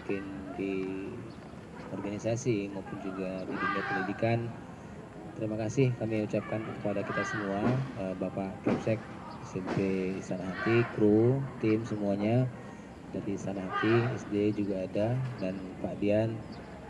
mungkin di organisasi maupun juga di dunia pendidikan. Terima kasih kami ucapkan kepada kita semua, Bapak Kepsek SMP Istana Hati, kru, tim semuanya dari Istana Hati, SD juga ada, dan Pak Dian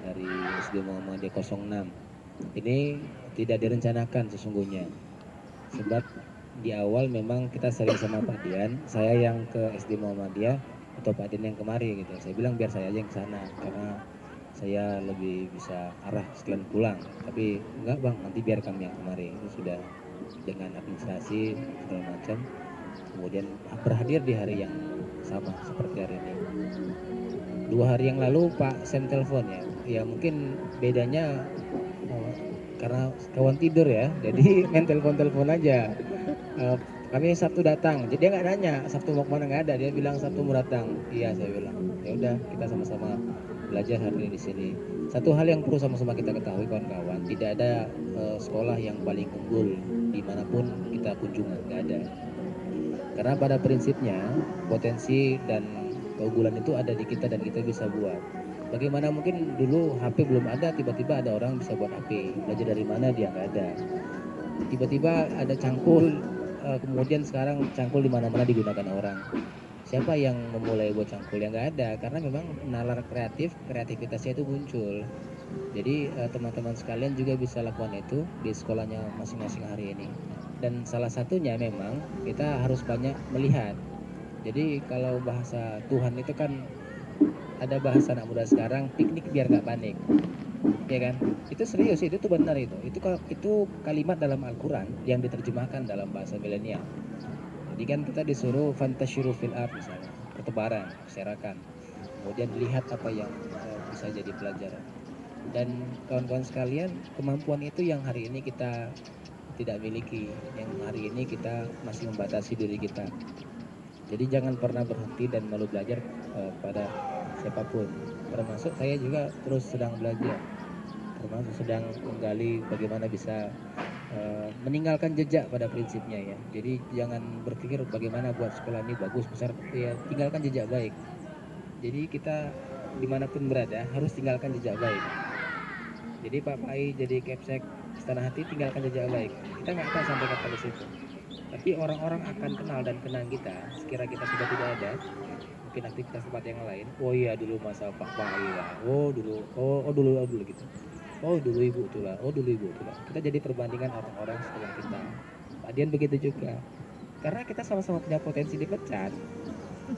dari SD Muhammadiyah 06. Ini tidak direncanakan sesungguhnya, sebab di awal memang kita sering sama Pak Dian, saya yang ke SD Muhammadiyah atau Pak Dian yang kemari gitu. Saya bilang biar saya aja yang ke sana karena saya lebih bisa arah sekalian pulang. Tapi enggak bang, nanti biar kami yang kemari. Itu sudah dengan administrasi segala macam. Kemudian berhadir di hari yang sama seperti hari ini. 2 hari yang lalu Pak Sem telepon ya. Ya mungkin bedanya karena kawan tidur ya. Jadi main telepon-telepon aja. Eh, Kami Sabtu datang, jadi dia nggak nanya Sabtu mau kemana, nggak ada, dia bilang Sabtu mau datang. Iya saya bilang, ya udah kita sama-sama belajar hari ini di sini. Satu hal yang perlu sama-sama kita ketahui kawan-kawan, tidak ada sekolah yang paling unggul dimanapun kita kunjungan, nggak ada. Karena pada prinsipnya potensi dan keunggulan itu ada di kita dan kita bisa buat. Bagaimana mungkin dulu HP belum ada, tiba-tiba ada orang bisa buat HP, belajar dari mana dia, nggak ada. Tiba-tiba ada cangkul, kemudian sekarang cangkul di mana-mana digunakan orang. Siapa yang memulai buat cangkul? Yang nggak ada, karena memang nalar kreativitasnya itu muncul. Jadi teman-teman sekalian juga bisa lakukan itu di sekolahnya masing-masing hari ini. Dan salah satunya memang kita harus banyak melihat. Jadi kalau bahasa Tuhan itu kan ada bahasa anak muda sekarang, piknik biar nggak panik, ya kan? Itu serius, itu tuh benar itu kalimat dalam Al-Quran yang diterjemahkan dalam bahasa milenial. Jadi kan kita disuruh fantasyiru fil ard misalnya, bertebaran, berserakan, kemudian lihat apa yang bisa jadi pelajaran. Dan kawan-kawan sekalian, kemampuan itu yang hari ini kita tidak miliki, yang hari ini kita masih membatasi diri kita. Jadi jangan pernah berhenti dan malu belajar pada siapapun, termasuk saya juga terus sedang belajar, termasuk sedang menggali bagaimana bisa meninggalkan jejak pada prinsipnya ya. Jadi jangan berpikir bagaimana buat sekolah ini bagus besar, ya tinggalkan jejak baik. Jadi kita dimanapun berada harus tinggalkan jejak baik. Jadi Pak Pai jadi Kepsek Istana Hati, tinggalkan jejak baik. Kita nggak tahu sampai kapan di situ. Tapi orang-orang akan kenal dan kenang kita sekira kita sudah tidak ada. Mungkin aktivitas tempat yang lain. Oh iya dulu masa Pak Pai lah. Oh dulu, oh dulu gitu. Oh dulu ibu tuh lah. Oh dulu ibu tuh lah. Kita jadi perbandingan orang-orang setelah kita. Pak Dian begitu juga. Karena kita sama-sama punya potensi dipecat.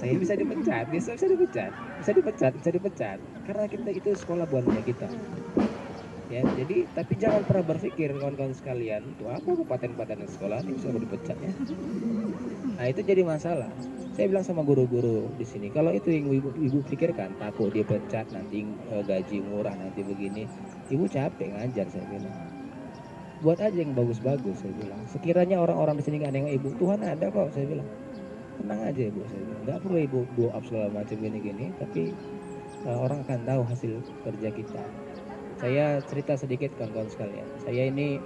Saya bisa dipecat, bisa dipecat, bisa dipecat, bisa dipecat. Karena kita itu sekolah buatnya kita. Ya, jadi tapi jangan pernah berpikir kawan-kawan sekalian, tuh apa paten-paten sekolah ini bisa dipecat ya. Nah itu jadi masalah. Saya bilang sama guru-guru di sini, kalau itu yang ibu pikirkan, takut dia pecat nanti gaji murah nanti begini, ibu capek ngajar saya bilang. Buat aja yang bagus-bagus saya bilang. Sekiranya orang-orang di sini nggak nengok ibu, Tuhan ada kok saya bilang. Tenang aja ibu saya bilang. Nggak perlu ibu blow up segala macam gini-gini, tapi orang akan tahu hasil kerja kita. Saya cerita sedikit kawan-kawan sekalian. Saya ini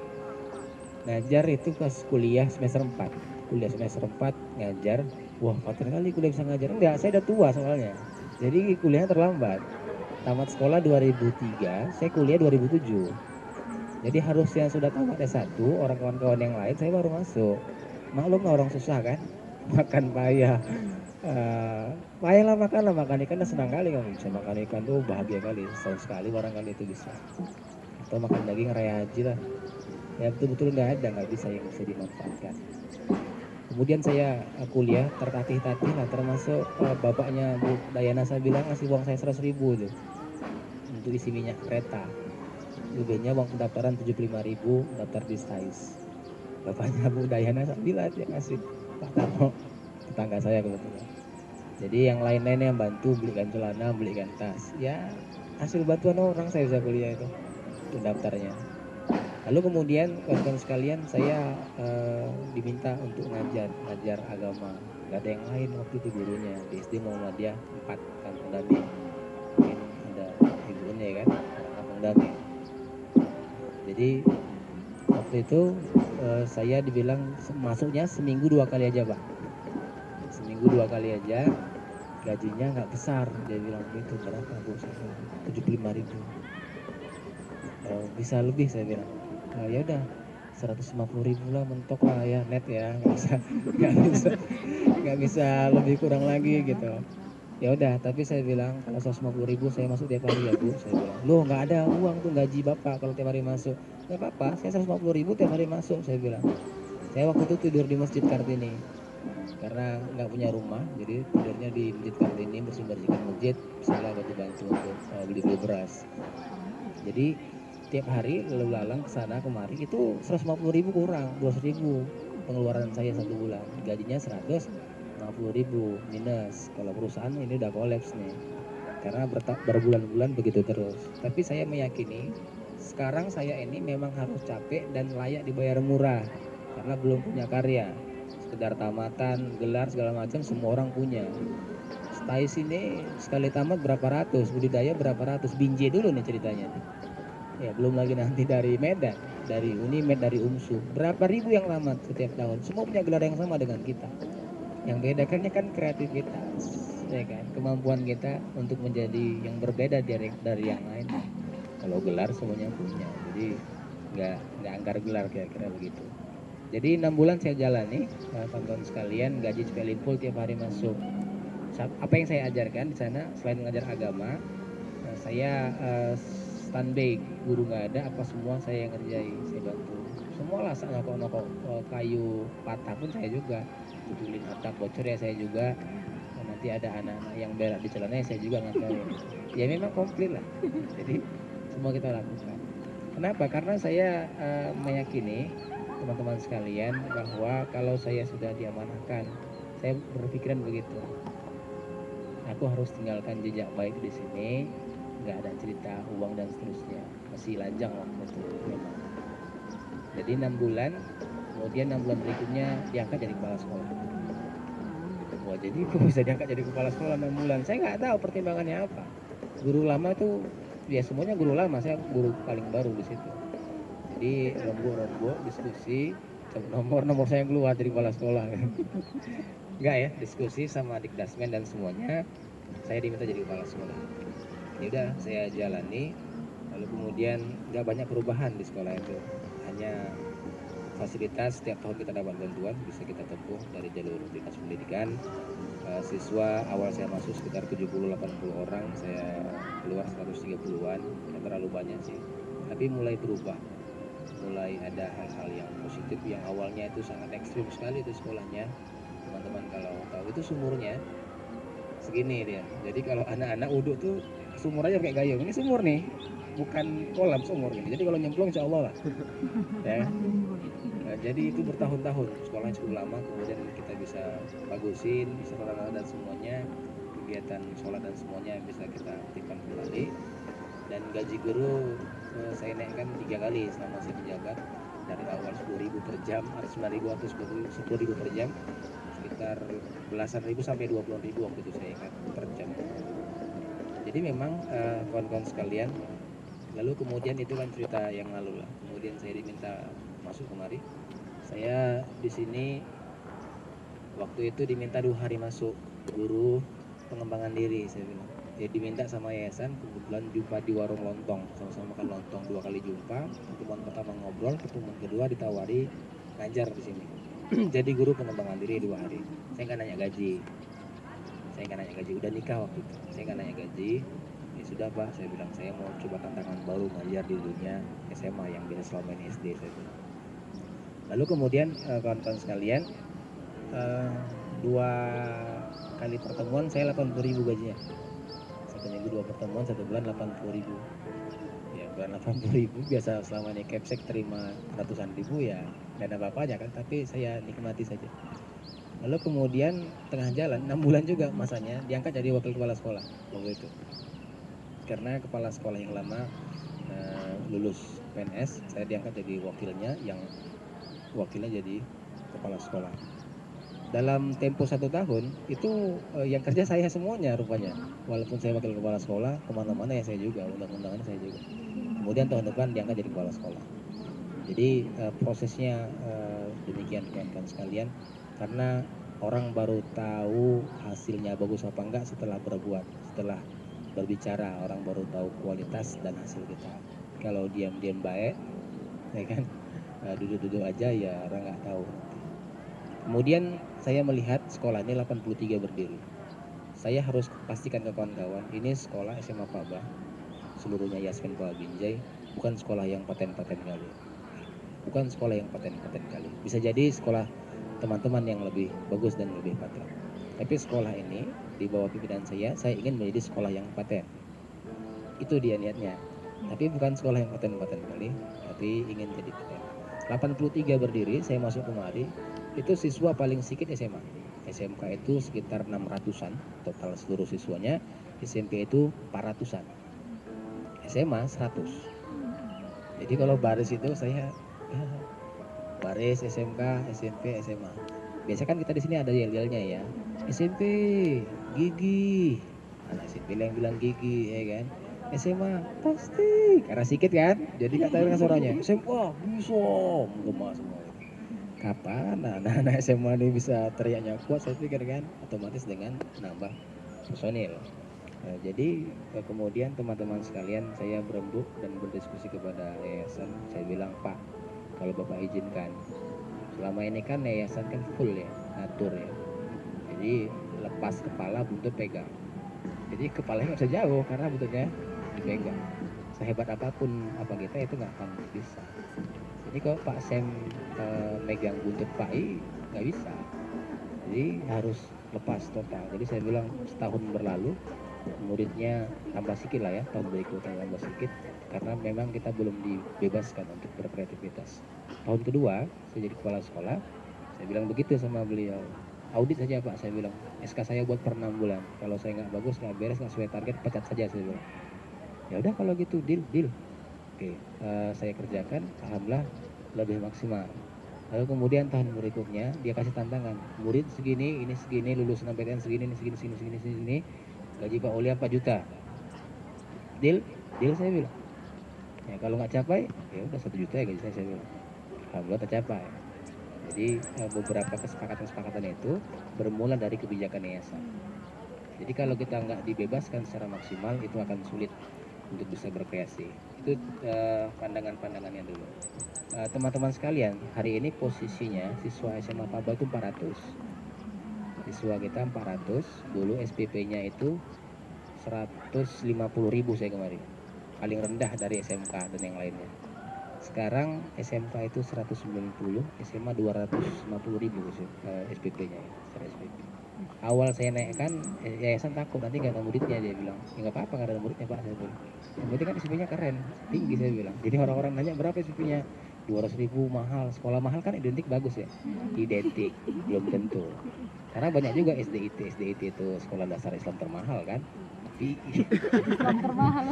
ngajar itu pas kuliah semester 4. Kuliah semester 4 ngajar. Wah, keren kali kuliah bisa ngajar. Enggak, saya udah tua soalnya. Jadi kuliahnya terlambat. Tamat sekolah 2003, saya kuliah 2007. Jadi harusnya sudah tamat S1, orang kawan-kawan yang lain saya baru masuk. Maklum lah orang susah kan. Makan payah. Payahlah makan ikan, senang kali kamu bisa makan ikan tuh, bahagia kali, setahun sekali barangkali itu bisa. Atau makan daging raya haji lah, ya betul-betul nggak bisa yang bisa dimanfaatkan. Kemudian saya kuliah tertatih-tatih lah, termasuk bapaknya Bu Dayana saya bilang ngasih uang saya 100.000 tuh untuk isi minyak kereta. UB-nya uang pendaftaran 75.000, daftar di STAIS. Bapaknya Bu Dayana saya bilang dia ngasih Pak Tarno, tetangga saya kebetulan. Jadi yang lain-lain yang bantu belikan celana, belikan tas. Ya hasil bantuan orang saya bisa kuliah itu untuk daftarnya. Lalu kemudian kawan-kawan sekalian saya diminta untuk ngajar agama. Gak ada yang lain waktu itu gurunya di SD Muhammadiyah 4 Kampung Damai. Mungkin ada ibunya ya kan, Kampung Damai. Jadi waktu itu saya dibilang masuknya seminggu 2 kali aja Pak. Seminggu 2 kali aja. gajinya nggak besar. Dia bilang begitu. Berapa bu? 75.000. Bisa lebih saya bilang. Ya udah 150.000 lah, mentok lah ya, net ya, nggak bisa nggak bisa nggak bisa lebih kurang lagi gitu. Ya udah, tapi saya bilang kalau 150.000 saya masuk tiap hari ya bu, saya bilang. Loh nggak ada uang tuh gaji bapak kalau tiap hari masuk. Nggak apa-apa, saya 150.000 tiap hari masuk, saya bilang. Saya waktu itu tidur di Masjid Kartini karena nggak punya rumah, jadi tidurnya di Masjid Kartini, bersih-bersihkan masjid, misalnya bantu-bantu untuk beli-beli beras. Jadi tiap hari lalu lalang ke sana kemari itu 150.000 kurang, 200.000 pengeluaran saya satu bulan. Gajinya 150.000 minus. Kalau perusahaan ini udah kolaps nih. Karena berbulan-bulan begitu terus. Tapi saya meyakini sekarang saya ini memang harus capek dan layak dibayar murah karena belum punya karya. Sekedar tamatan, gelar segala macam semua orang punya. Stay sini sekali tamat berapa ratus, budidaya berapa ratus, binjai dulu nih ceritanya. Ya belum lagi nanti dari Medan, dari Unimed, dari UMSU, berapa ribu yang tamat setiap tahun. Semua punya gelar yang sama dengan kita. Yang bedakannya kan kreativitas, ya kan, kemampuan kita untuk menjadi yang berbeda dari yang lain. Kalau gelar semuanya punya, jadi nggak angkar gelar, kira-kira begitu. Jadi 6 bulan saya jalani, kawan-kawan sekalian, gaji full tiap hari masuk. Apa yang saya ajarkan di sana selain mengajar agama, saya standby, guru nggak ada, apa semua saya yang ngerjain, saya bantu. Semua lah, nokok-nokok kayu patah pun saya juga, betulin atap bocor ya saya juga. Nanti ada anak-anak yang berak di celana ya saya juga nganterin. Ya memang komplit lah. Jadi semua kita lakukan. Kenapa? Karena saya meyakini teman-teman sekalian bahwa kalau saya sudah diamanahkan, saya berpikiran begitu. Aku harus tinggalkan jejak baik di sini, nggak ada cerita uang dan seterusnya, masih lajang waktu itu memang. Jadi 6 bulan, kemudian 6 bulan berikutnya diangkat jadi kepala sekolah. Wah, jadi kok bisa diangkat jadi kepala sekolah 6 bulan? Saya nggak tahu pertimbangannya apa. Guru lama tuh ya semuanya guru lama, saya guru paling baru di situ. Jadi rombok diskusi, nomor saya keluar dari kepala sekolah. Enggak ya, diskusi sama Dikdasmen dan semuanya, saya diminta jadi kepala sekolah. Ya udah, saya jalani. Lalu kemudian nggak banyak perubahan di sekolah itu, hanya fasilitas setiap tahun kita dapat bantuan, bisa kita tempuh dari jalur dinas pendidikan. Siswa awal saya masuk sekitar 70-80 orang, saya keluar 130-an, yang terlalu banyak sih. Tapi mulai berubah, mulai ada hal-hal yang positif. Yang awalnya itu sangat ekstrim sekali itu sekolahnya, teman-teman kalau tahu itu sumurnya segini dia. Jadi kalau anak-anak uduk tuh sumur aja pakai gayung. Ini sumur nih, bukan kolam, sumur gitu. Jadi kalau nyemplung insya Allah lah. Ya. Nah, jadi itu bertahun-tahun, sekolahnya cukup lama, kemudian kita bisa bagusin, sarana dan semuanya, kegiatan sholat dan semuanya bisa kita aktifkan kembali. Dan gaji guru saya naikkan 3 kali selama saya menjabat, dari awal 10.000 per jam, ada 9.000 atau 10.000 per jam, sekitar belasan ribu sampai 20.000 waktu itu saya ingat per jam. Jadi memang kawan-kawan sekalian, lalu kemudian itu kan cerita yang lalu lah. Kemudian saya diminta masuk kemari. Saya di sini waktu itu diminta 2 hari masuk, guru pengembangan diri saya bilang. Ya diminta sama yayasan, kebetulan jumpa di warung lontong, sama-sama makan lontong, 2 kali jumpa. Pertemuan pertama ngobrol, pertemuan kedua ditawari ngajar di sini. Jadi guru pengembangan diri 2 hari. Saya nggak nanya gaji, udah nikah waktu itu. Saya nggak nanya gaji. Ya sudah pak, saya bilang saya mau coba tantangan baru, ngajar di dunia SMA yang biasa selama ini SD, saya bilang. Lalu kemudian kawan-kawan sekalian, 2 kali pertemuan saya 80.000 gajinya. Satu minggu 2 pertemuan, 1 bulan 80.000. Ya bulan 80.000 biasa selama ini Capsek terima ratusan ribu ya nggak ada apa-apanya kan, tapi saya nikmati saja. Lalu kemudian tengah jalan 6 bulan juga masanya diangkat jadi wakil kepala sekolah waktu itu. Karena kepala sekolah yang lama lulus PNS, saya diangkat jadi wakilnya, yang wakilnya jadi kepala sekolah. Dalam tempo 1 tahun itu yang kerja saya semuanya rupanya. Walaupun saya wakil kepala sekolah, kemana-mana ya saya juga, undang-undangannya saya juga. Kemudian tahun depan diangkat jadi kepala sekolah. Jadi prosesnya demikian kawan-kawan sekalian, karena Orang baru tahu hasilnya bagus apa enggak setelah berbuat, setelah berbicara orang baru tahu kualitas dan hasil kita. Kalau diam-diam baik, ya kan, duduk-duduk aja ya orang nggak tahu nanti. Kemudian saya melihat sekolah ini 83 berdiri. Saya harus pastikan ke kawan-kawan, ini sekolah SMA Paba, seluruhnya Yasmin Pak Binjai, bukan sekolah yang paten-paten kali. Bukan sekolah yang paten-paten kali. Bisa jadi sekolah teman-teman yang lebih bagus dan lebih paten. Tapi sekolah ini di bawah pimpinan saya ingin menjadi sekolah yang paten. Itu dia niatnya. Tapi bukan sekolah yang paten-paten kali, tapi ingin jadi paten. 83 berdiri, saya masuk kemari, itu siswa paling sedikit SMA. SMK itu sekitar 600-an total seluruh siswanya, SMP itu 400-an. SMA 100. Jadi kalau baris itu saya baris SMK, SMP, SMA. Biasa kan kita di sini ada yel-yelnya ya. SMP, gigi. Anak SMP yang bilang gigi, ya kan. SMA, pasti. Karena sedikit kan, jadi kata dengan suaranya. SMA, bisa, menggema semua. Kapan anak-anak SMA ini bisa teriaknya kuat, saya pikir kan, otomatis dengan menambah personil. Jadi kemudian teman-teman sekalian, saya berembuk dan berdiskusi kepada yayasan. Saya bilang, Pak, kalau Bapak izinkan, selama ini kan yayasan kan full ya, ngatur ya. Jadi lepas kepala buntut pegang. Jadi kepalanya nggak bisa jauh karena buntutnya dipegang. Sehebat apapun apa kita itu nggak akan bisa. Jadi kalau Pak Sem megang buntut Pak I nggak bisa. Jadi harus lepas total. Jadi saya bilang setahun berlalu, muridnya tambah sedikit lah ya, tahun berikutnya tambah sedikit karena memang kita belum dibebaskan untuk berkreativitas. Tahun kedua saya jadi kepala sekolah, saya bilang begitu sama beliau, audit saja Pak, saya bilang SK saya buat per 6 bulan, kalau saya nggak bagus, nggak beres, nggak sesuai target, pecat saja, saya bilang. Ya udah kalau gitu, deal. Oke, saya kerjakan, alhamdulillah lebih maksimal. Lalu kemudian tahun berikutnya dia kasih tantangan, murid segini, ini segini, lulusan PTN segini, ini segini, gaji Pak Ulia 4 juta. Deal saya bilang. Ya kalau nggak capai, ya udah 1 juta ya gaji saya bilang. Alhamdulillah tercapai. Jadi beberapa kesepakatan itu bermula dari kebijakan yayasan. Jadi kalau kita nggak dibebaskan secara maksimal, itu akan sulit untuk bisa berkreasi. Itu pandangan-pandangannya dulu. Teman-teman sekalian, hari ini posisinya siswa SMA Paba itu 400. Siswa kita 400, dulu SPP-nya itu 150.000 saya kemarin. Paling rendah dari SMK dan yang lainnya. Sekarang SMK itu 190, SMA 250.000 SPP-nya ya, SPP. Awal saya naikkan, yayasan takut nanti gak ada muridnya, dia bilang. Ya nggak apa-apa, nggak ada muridnya Pak, saya bilang. Yang penting kan SPP-nya keren, tinggi, saya bilang. Jadi orang-orang nanya berapa SPP-nya, 200.000 mahal. Sekolah mahal kan identik bagus ya, identik belum tentu. Karena banyak juga SDIT itu sekolah dasar Islam termahal kan. Tapi Islam termahal.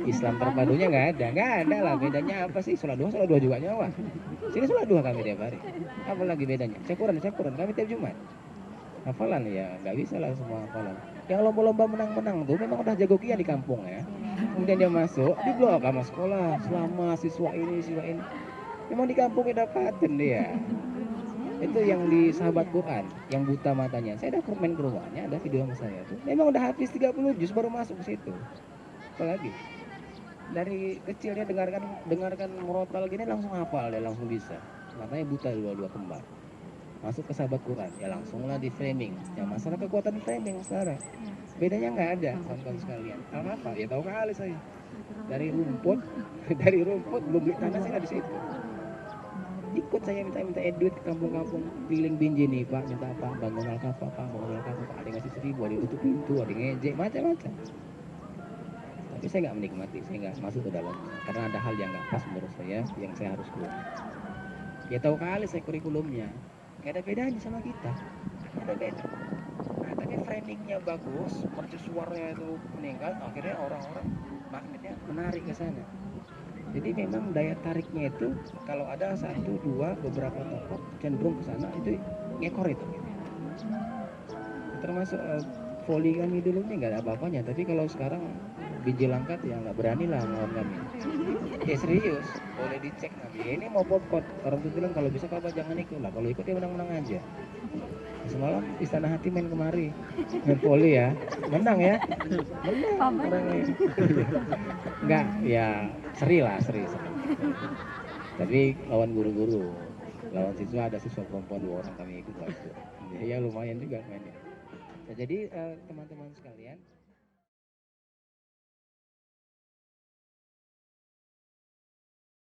Islam terpadunya nggak ada lah. Bedanya apa sih? Sholat dua juga nyawa. Sini sholat dua kami tiap hari. Apa lagi bedanya? Syukuran kami tiap Jumat. Hafalan ya nggak bisa lah semua hafalan. Yang lomba-lomba menang tuh memang udah jago kian di kampung ya. Kemudian dia masuk di blok sama sekolah selama siswa ini. Memang di kampung udah paten dia. Itu yang di sahabat Quran, yang buta matanya. Saya ada main ke rumahnya, ada video sama saya tuh. Memang udah habis 30 juz baru masuk ke situ. Apalagi dari kecil dia dengarkan murotal gini langsung hafal, dia langsung bisa. Matanya buta dua kembar. Masuk ke sahabat Quran, ya langsunglah di framing. Ya masalah kekuatan framing sekarang. Bedanya nggak ada, kawan-kawan sekalian. Apa? Ya tahu kali saya. Dari rumput belum beli tanah saya di situ. Ikut saya minta duit ke kampung-kampung keliling Binjai nih Pak, minta apa, bangun Al-Kafah Pak, ada yang ngasih 1.000, ada yang tutup pintu, ada yang ngejek, macam-macam. Tapi saya nggak menikmati, saya nggak masuk ke dalam karena ada hal yang nggak pas menurut saya yang saya harus keluar. Ya tahu kali saya kurikulumnya nggak ada bedanya sama kita, nggak ada beda. Nah, tapi framingnya bagus, mercusuarnya itu meningkat, akhirnya orang-orang magnetnya menarik ke sana. Jadi memang daya tariknya itu kalau ada satu dua beberapa tokoh cenderung ke sana itu ngekor itu. Termasuk volley kami dulu ini nggak ada apa-apanya, tapi kalau sekarang Binjai Langkat ya nggak berani lah ngelawan kami. Ya serius, boleh dicek nanti. Ya, ini mau boykot. Orang tuh bilang kalau bisa Papa jangan ikut lah. Kalau ikut ya menang-menang aja. Semalam Istana Hati main kemari, main voli ya, menang ya, menang orangnya. Enggak, ya seri lah, seri. Tapi lawan guru-guru, lawan siswa ada siswa perempuan 2 orang kami ikut waktu. Ya lumayan juga mainnya. Nah, jadi teman-teman sekalian.